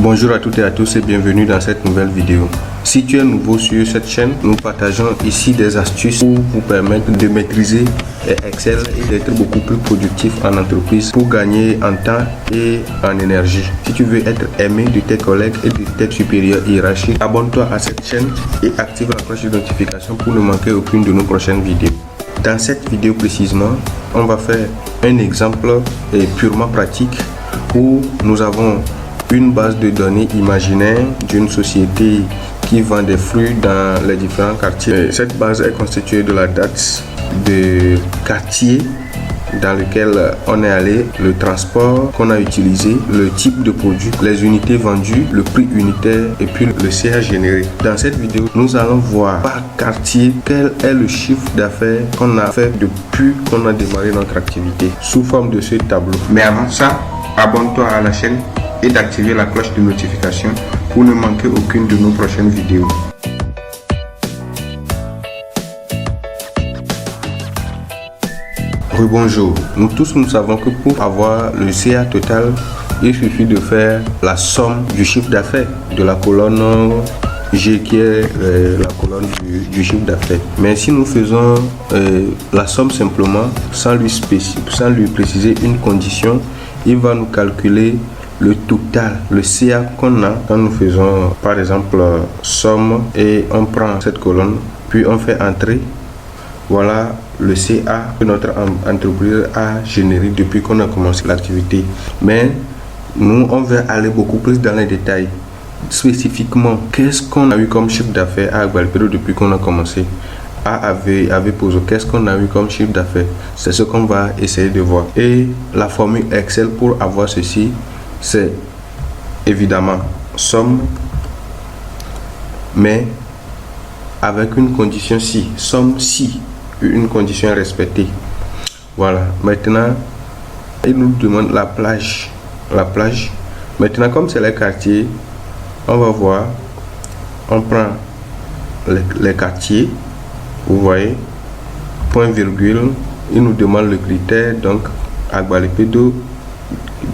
Bonjour à toutes et à tous et bienvenue dans cette nouvelle vidéo. Si tu es nouveau sur cette chaîne, nous partageons ici des astuces pour vous permettre de maîtriser Excel et d'être beaucoup plus productif en entreprise pour gagner en temps et en énergie. Si tu veux être aimé de tes collègues et de tes supérieurs hiérarchiques, abonne-toi à cette chaîne et active la cloche de notification pour ne manquer aucune de nos prochaines vidéos. Dans cette vidéo précisément, on va faire un exemple purement pratique où nous avons une base de données imaginaire d'une société qui vend des fruits dans les différents quartiers. Cette base est constituée de la date de quartier dans lequel on est allé, le transport qu'on a utilisé, le type de produit, les unités vendues, le prix unitaire et puis le CA généré. Dans cette vidéo, nous allons voir par quartier quel est le chiffre d'affaires qu'on a fait depuis qu'on a démarré notre activité sous forme de ce tableau. Mais avant ça, abonne-toi à la chaîne et d'activer la cloche de notification pour ne manquer aucune de nos prochaines vidéos. Rebonjour, nous tous nous savons que pour avoir le CA total, il suffit de faire la somme du chiffre d'affaires de la colonne G qui est la colonne du chiffre d'affaires. Mais si nous faisons la somme simplement sans lui préciser une condition, il va nous calculer le total, le CA qu'on a quand nous faisons par exemple somme et on prend cette colonne puis on fait entrer. Voilà le CA que notre entreprise a généré depuis qu'on a commencé l'activité. Mais nous on va aller beaucoup plus dans les détails. Spécifiquement, qu'est-ce qu'on a eu comme chiffre d'affaires à Agbalpero depuis qu'on a commencé à Pozo, qu'est-ce qu'on a eu comme chiffre d'affaires? C'est ce qu'on va essayer de voir. Et la formule Excel pour avoir ceci, c'est évidemment somme, mais avec une condition si, somme si une condition est respectée. Voilà, maintenant il nous demande la plage. Maintenant, comme c'est les quartiers, on va voir, on prend les quartiers, vous voyez, point virgule, il nous demande le critère, donc Agbalpero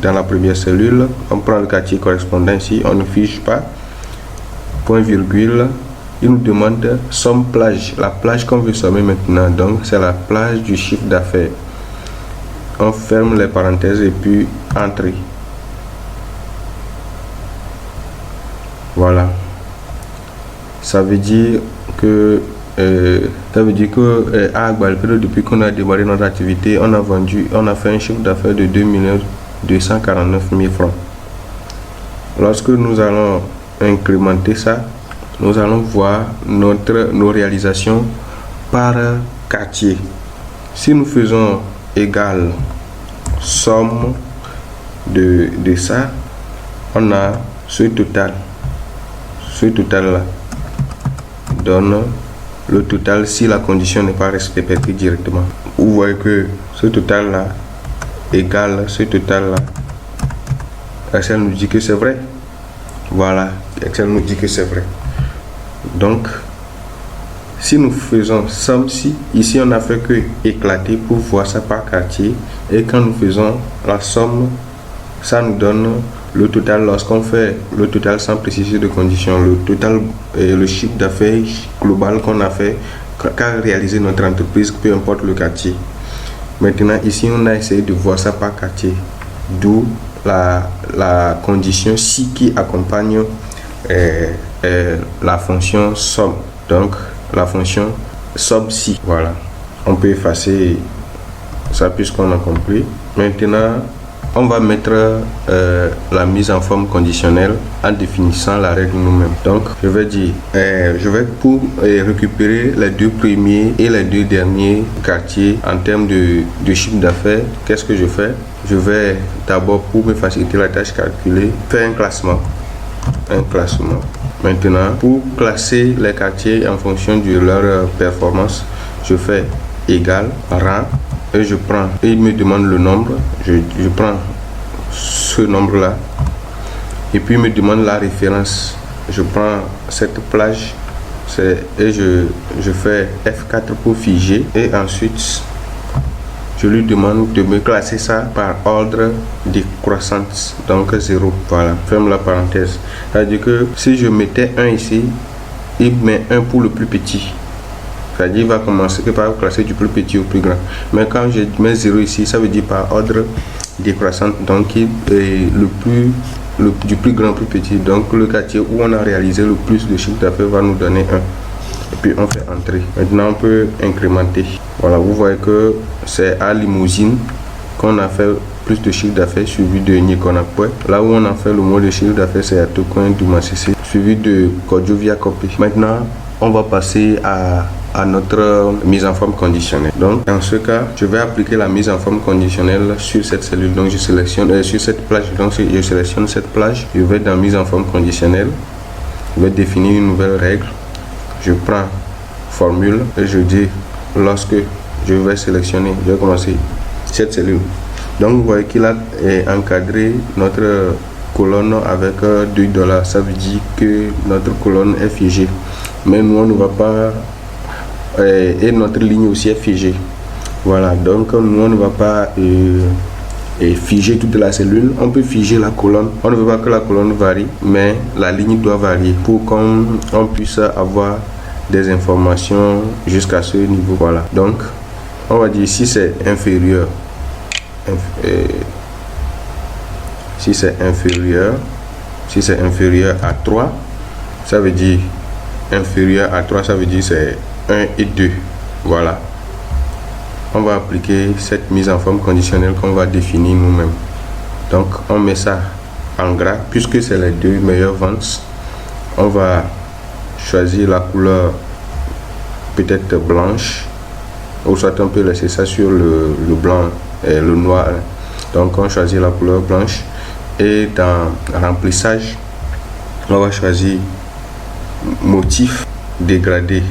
dans la première cellule, on prend le quartier correspondant ici, on ne fiche pas, point virgule, il nous demande somme plage, la plage qu'on veut sommer maintenant, donc c'est la plage du chiffre d'affaires. On ferme les parenthèses et puis entrée. Voilà, ça veut dire que à Agbalpero, depuis qu'on a démarré notre activité, on a fait un chiffre d'affaires de 2 249 000 francs. Lorsque nous allons incrémenter ça, nous allons voir nos réalisations par quartier. Si nous faisons égal somme de ça, on a ce total. Ce total là donne le total si la condition n'est pas respectée directement. Vous voyez que ce total là égale ce total là. Excel nous dit que c'est vrai. Voilà, Excel nous dit que c'est vrai. Donc si nous faisons somme si, ici on n'a fait que éclater pour voir ça par quartier, et quand nous faisons la somme, ça nous donne le total. Lorsqu'on fait le total sans préciser de condition, le total et le chiffre d'affaires global qu'on a fait qu'a réalisé notre entreprise, peu importe le quartier. Maintenant ici on a essayé de voir ça par quartier, d'où la condition si qui accompagne la fonction somme, donc la fonction somme si. Voilà, on peut effacer ça puisqu'on a compris. Maintenant on va mettre la mise en forme conditionnelle en définissant la règle nous-mêmes. Donc je vais dire, je vais pour récupérer les deux premiers et les deux derniers quartiers en termes de chiffre d'affaires. Qu'est-ce que je fais? Je vais d'abord, pour me faciliter la tâche calculée, faire un classement. Maintenant, pour classer les quartiers en fonction de leur performance, je fais égal rang. Et je prends, et il me demande le nombre, je prends ce nombre là, et puis il me demande la référence, je prends cette plage, et je fais F4 pour figer, et ensuite je lui demande de me classer ça par ordre décroissant, donc 0. Voilà, ferme la parenthèse. C'est-à-dire que si je mettais 1 ici, il met 1 pour le plus petit. C'est-à-dire il va commencer par classer du plus petit au plus grand. Mais quand je mets 0 ici, ça veut dire par ordre décroissant, donc du plus grand au plus petit. Donc le quartier où on a réalisé le plus de chiffre d'affaires va nous donner 1. Et puis on fait entrer. Maintenant on peut incrémenter. Voilà, vous voyez que c'est à Limousine qu'on a fait plus de chiffre d'affaires, suivi de Nikonakwe. Là où on a fait le mot de chiffre d'affaires, c'est à Tokoin du Massissi, suivi de Kodjovia Kopi. Maintenant on va passer à notre mise en forme conditionnelle. Donc dans ce cas, je vais appliquer la mise en forme conditionnelle sur cette cellule. Donc je sélectionne sur cette plage. Donc je sélectionne cette plage. Je vais dans mise en forme conditionnelle. Je vais définir une nouvelle règle. Je prends formule et je dis lorsque je vais sélectionner, je vais commencer cette cellule. Donc vous voyez qu'il a encadré notre colonne avec $2. Ça veut dire que notre colonne est figée. Mais nous on ne va pas et notre ligne aussi est figée. Voilà, donc nous on ne va pas figer toute la cellule. On peut figer la colonne. On ne veut pas que la colonne varie, mais la ligne doit varier pour qu'on puisse avoir des informations jusqu'à ce niveau. Voilà, donc on va dire si c'est inférieur, si c'est inférieur à 3, ça veut dire inférieur à 3, ça veut dire c'est 1 et 2. Voilà, on va appliquer cette mise en forme conditionnelle qu'on va définir nous-mêmes. Donc on met ça en gras puisque c'est les deux meilleures ventes. On va choisir la couleur peut-être blanche, ou soit on peut laisser ça sur le blanc et le noir. Donc on choisit la couleur blanche et dans remplissage on va choisir motif dégradé,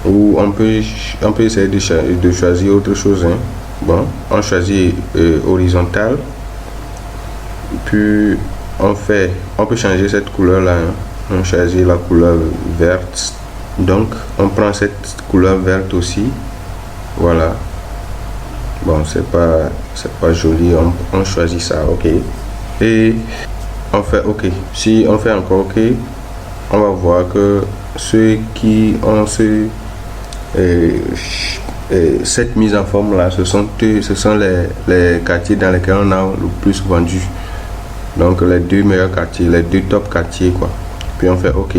ou on peut essayer de choisir autre chose, hein. Bon, on choisit horizontal, puis on peut changer cette couleur là, hein. On choisit la couleur verte, donc on prend cette couleur verte aussi. Voilà, bon, c'est pas joli, on choisit ça, ok, et on fait ok. Si on fait encore ok, on va voir que ceux qui ont cette mise en forme là, ce sont les quartiers dans lesquels on a le plus vendu. Donc les deux meilleurs quartiers, les deux top quartiers quoi. Puis on fait ok.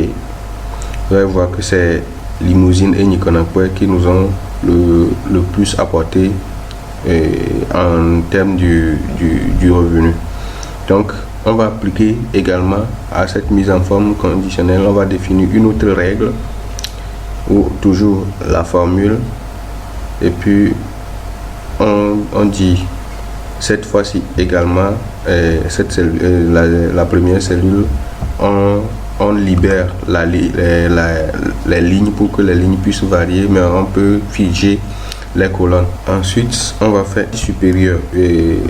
Vous allez voir que c'est Limousine et Nikonakwe qui nous ont le plus apporté en termes du revenu. Donc on va appliquer également à cette mise en forme conditionnelle, on va définir une autre règle, ou toujours la formule, et puis on dit cette fois-ci également cette cellule, la première cellule, on libère les lignes pour que les lignes puissent varier, mais on peut figer les colonnes. Ensuite on va faire supérieur, et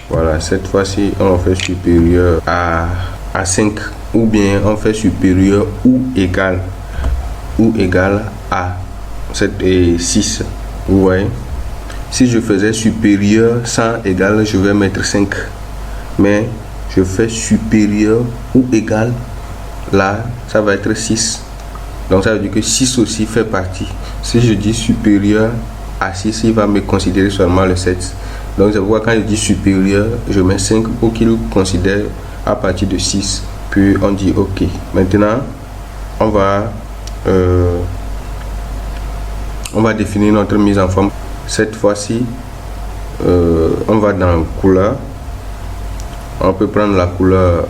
voilà, cette fois-ci on fait supérieur à 5, ou bien on fait supérieur ou égal à 7 et 6. Vous voyez, si je faisais supérieur sans égal, je vais mettre 5, mais je fais supérieur ou égal, là ça va être 6. Donc ça veut dire que 6 aussi fait partie. Si je dis supérieur à 6, il va me considérer seulement le 7. Donc c'est pourquoi quand je dis supérieur, je mets 5 pour qu'il considère à partir de 6. Puis on dit ok. Maintenant on va définir notre mise en forme. Cette fois-ci on va dans couleur. On peut prendre la couleur,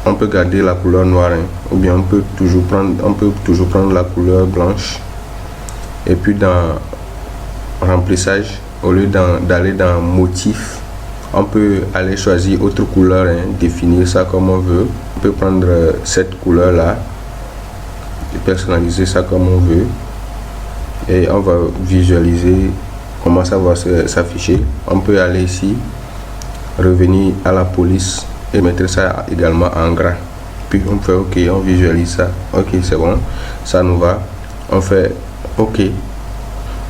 on peut garder la couleur noire, hein, ou bien on peut toujours prendre la couleur blanche. Et puis dans remplissage, au lieu d'aller dans motif, on peut aller choisir autre couleur, hein, définir ça comme on veut. On peut prendre cette couleur là et personnaliser ça comme on veut, et on va visualiser comment ça va s'afficher. On peut aller ici, revenir à la police et mettre ça également en gras, puis on fait ok, on visualise ça, ok, c'est bon, ça nous va, on fait ok.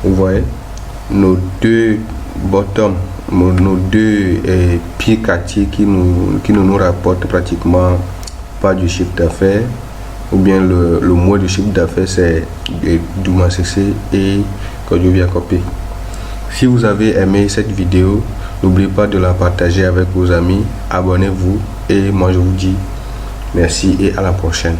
Vous voyez, nos deux bottom, nos deux pieds quartiers qui nous rapportent pratiquement pas du chiffre d'affaires, ou bien le mois du chiffre d'affaires, c'est Douma CC et Kodjovia Copé. Si vous avez aimé cette vidéo, n'oubliez pas de la partager avec vos amis, abonnez-vous et moi je vous dis merci et à la prochaine.